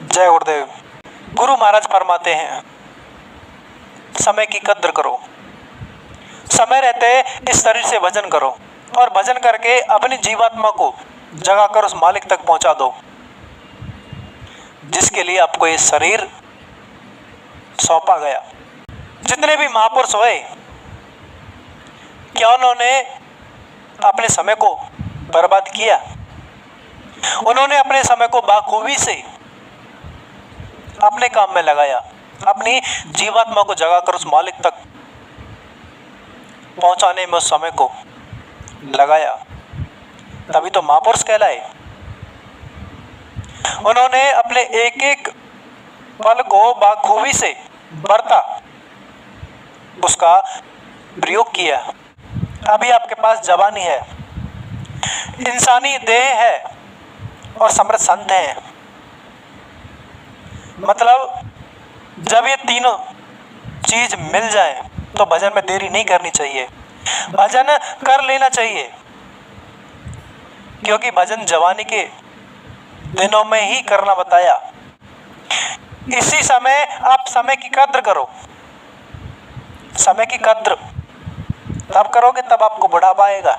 जय गुरुदेव। गुरु महाराज फरमाते हैं, समय की कद्र करो, समय रहते इस शरीर से भजन करो और भजन करके अपनी जीवात्मा को जगाकर उस मालिक तक पहुंचा दो जिसके लिए आपको ये शरीर सौंपा गया। जितने भी महापुरुष हुए, क्या उन्होंने अपने समय को बर्बाद किया? उन्होंने अपने समय को बाखूबी से अपने काम में लगाया, अपनी जीवात्मा को जगाकर उस मालिक तक पहुंचाने में उस समय को लगाया, तभी तो महापुरुष कहलाए। उन्होंने अपने एक एक पल को बाखूबी से बरता, उसका प्रयोग किया। अभी आपके पास जवानी है, इंसानी देह है और समृद्ध संत है। मतलब जब ये तीनों चीज मिल जाए तो भजन में देरी नहीं करनी चाहिए, भजन कर लेना चाहिए, क्योंकि भजन जवानी के दिनों में ही करना बताया। इसी समय आप समय की कद्र करो। समय की कद्र तब करोगे तब आपको बुढ़ापा आएगा।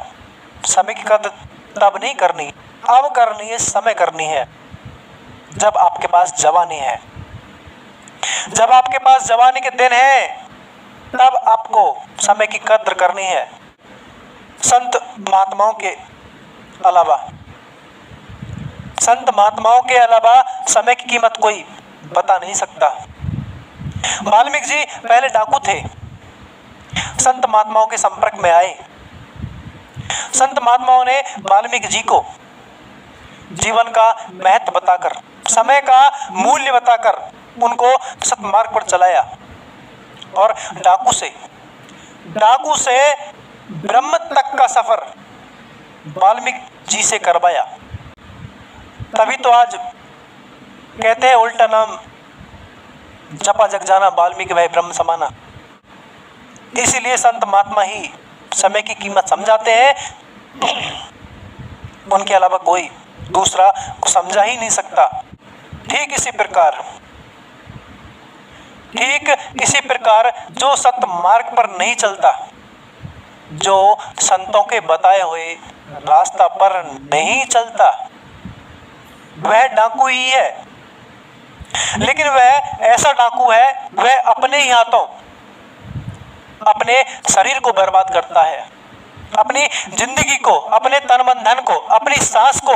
समय की कद्र तब नहीं करनी, अब करनी है, समय करनी है जब आपके पास जवानी है। जब आपके पास जवानी के दिन है तब आपको समय की कद्र करनी है। संत महात्माओं के अलावा समय की कीमत कोई बता नहीं सकता। वाल्मीकि जी पहले डाकू थे, संत महात्माओं के संपर्क में आए। संत महात्माओं ने वाल्मीकि जी को जीवन का महत्व बताकर, समय का मूल्य बताकर उनको सत्मार्ग पर चलाया और डाकू से ब्रह्म तक का सफर वाल्मीकि जी से करवाया। तभी तो आज कहते हैं उल्टा नाम जपा जग जाना, वाल्मीकि भाई ब्रह्म समाना। इसीलिए संत महात्मा ही समय की कीमत समझाते हैं, उनके अलावा कोई दूसरा को समझा ही नहीं सकता। ठीक इसी प्रकार जो सत्य मार्ग पर नहीं चलता, जो संतों के बताए हुए रास्ता पर नहीं चलता, वह डाकू ही है। लेकिन वह ऐसा डाकू है, वह अपने ही हाथों अपने शरीर को बर्बाद करता है, अपनी जिंदगी को, अपने तन मन धन को, अपनी सांस को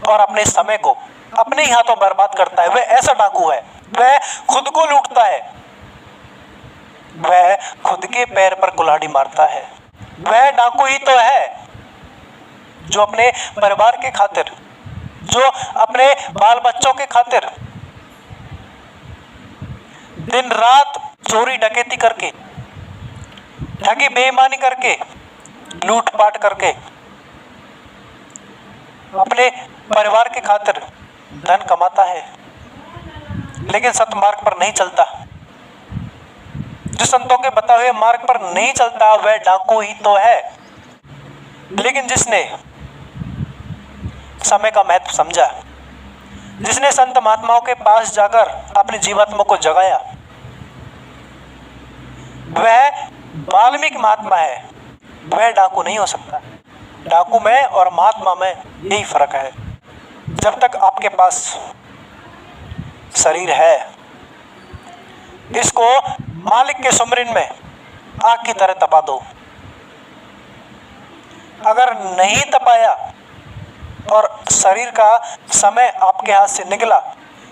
और अपने समय को अपने ही हाथों बर्बाद करता है। वह ऐसा डाकू है, वह खुद को लूटता है, वह खुद के पैर पर कुल्हाड़ी मारता है। वह डाकू ही तो है जो अपने परिवार के खातिर, जो अपने बाल बच्चों के खातिर दिन रात चोरी डकैती करके, ठगी बेईमानी करके, लूटपाट करके अपने परिवार के खातिर धन कमाता है, लेकिन सत्मार्ग पर नहीं चलता। जो संतों के बताए हुए मार्ग पर नहीं चलता वह डाकू ही तो है। लेकिन जिसने समय का महत्व समझा, जिसने संत महात्माओं के पास जाकर अपनी जीवात्मा को जगाया, वह वाल्मीकि महात्मा है, वह डाकू नहीं हो सकता। डाकू में और महात्मा में यही फर्क है। जब तक आपके पास शरीर है, इसको मालिक के सुमरन में आग की तरह तपा दो। अगर नहीं तपाया और शरीर का समय आपके हाथ से निकला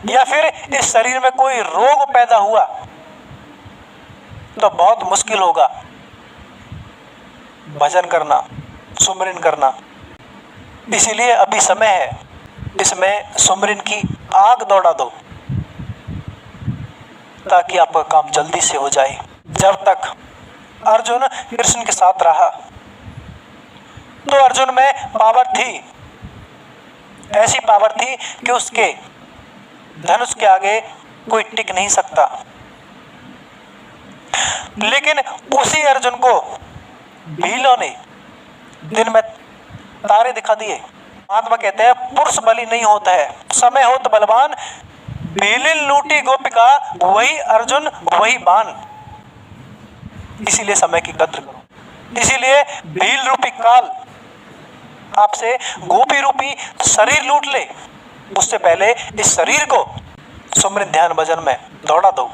या फिर इस शरीर में कोई रोग पैदा हुआ तो बहुत मुश्किल होगा भजन करना, सुमरन करना। इसीलिए अभी समय है, इसमें सुमरन की आग दौड़ा दो ताकि आपका काम जल्दी से हो जाए। जब तक अर्जुन कृष्ण के साथ रहा तो अर्जुन में पावर थी, ऐसी पावर थी कि उसके धनुष के आगे कोई टिक नहीं सकता। लेकिन उसी अर्जुन को भीलों ने दिन में तारे दिखा दिए। महात्मा कहते हैं पुरुष बलि नहीं होता है, समय हो तो बलवान, भीलिन लूटी गोपिका, वही अर्जुन वही बाण। इसीलिए समय की कद्र करो। इसीलिए भील रूपी काल आपसे गोपी रूपी शरीर लूट ले, उससे पहले इस शरीर को सुमिरन ध्यान भजन में दौड़ा दो।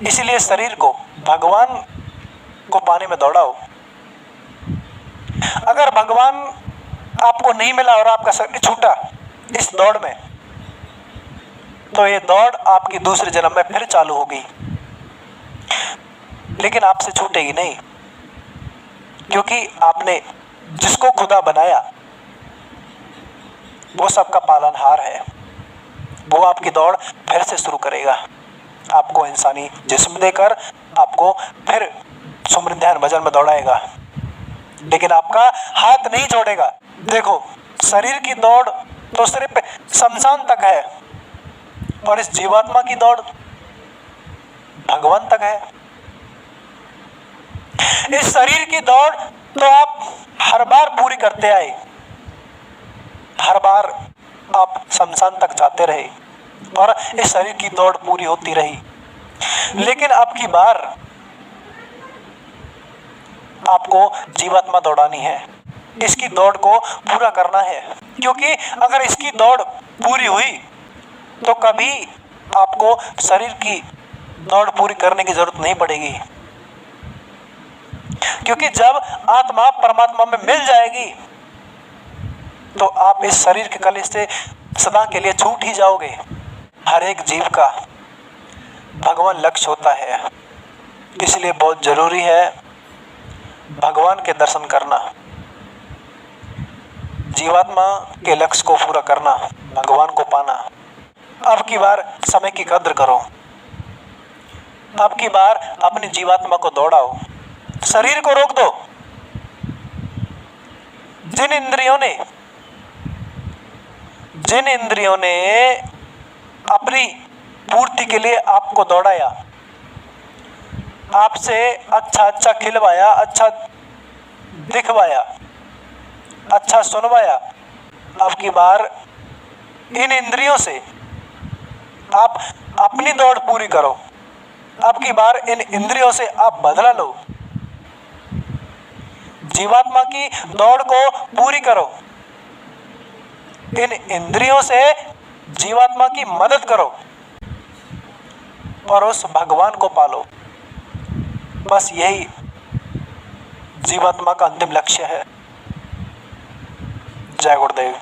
इसीलिए शरीर को भगवान को पाने में दौड़ाओ। अगर भगवान आपको नहीं मिला और आपका शरीर छूटा इस दौड़ में, तो ये दौड़ आपकी दूसरे जन्म में फिर चालू होगी, लेकिन आपसे छूटेगी नहीं, क्योंकि आपने जिसको खुदा बनाया वो सबका पालनहार है। वो आपकी दौड़ फिर से शुरू करेगा, आपको इंसानी जिस्म देकर आपको फिर सुमिरन ध्यान भजन में दौड़ाएगा, लेकिन आपका हाथ नहीं छोड़ेगा। देखो, शरीर की दौड़ तो सिर्फ शमशान तक है, और इस जीवात्मा की दौड़ भगवान तक है। इस शरीर की दौड़ तो आप हर बार पूरी करते आए, हर बार आप शमशान तक जाते रहे और इस शरीर की दौड़ पूरी होती रही, लेकिन अब की बार आपको जीवात्मा दौड़ानी है, इसकी दौड़ को पूरा करना है। क्योंकि अगर इसकी दौड़ पूरी हुई तो कभी आपको शरीर की दौड़ पूरी करने की जरूरत नहीं पड़ेगी, क्योंकि जब आत्मा परमात्मा में मिल जाएगी तो आप इस शरीर के कलेश से सदा के लिए छूट ही जाओगे। हर एक जीव का भगवान लक्ष्य होता है, इसलिए बहुत जरूरी है भगवान के दर्शन करना, जीवात्मा के लक्ष्य को पूरा करना, भगवान को पाना। अब की बार समय की कद्र करो, अब की बार अपनी जीवात्मा को दौड़ाओ, शरीर को रोक दो। जिन इंद्रियों ने अपनी पूर्ति के लिए आपको दौड़ाया, आपसे अच्छा खिलवाया, अच्छा दिखवाया, अच्छा सुनवाया, अब की बार इन इंद्रियों से आप अपनी दौड़ पूरी करो। अब की बार इन इंद्रियों से आप बदला लो, जीवात्मा की दौड़ को पूरी करो, इन इंद्रियों से जीवात्मा की मदद करो और उस भगवान को पालो। बस यही जीवात्मा का अंतिम लक्ष्य है। जय गुरुदेव।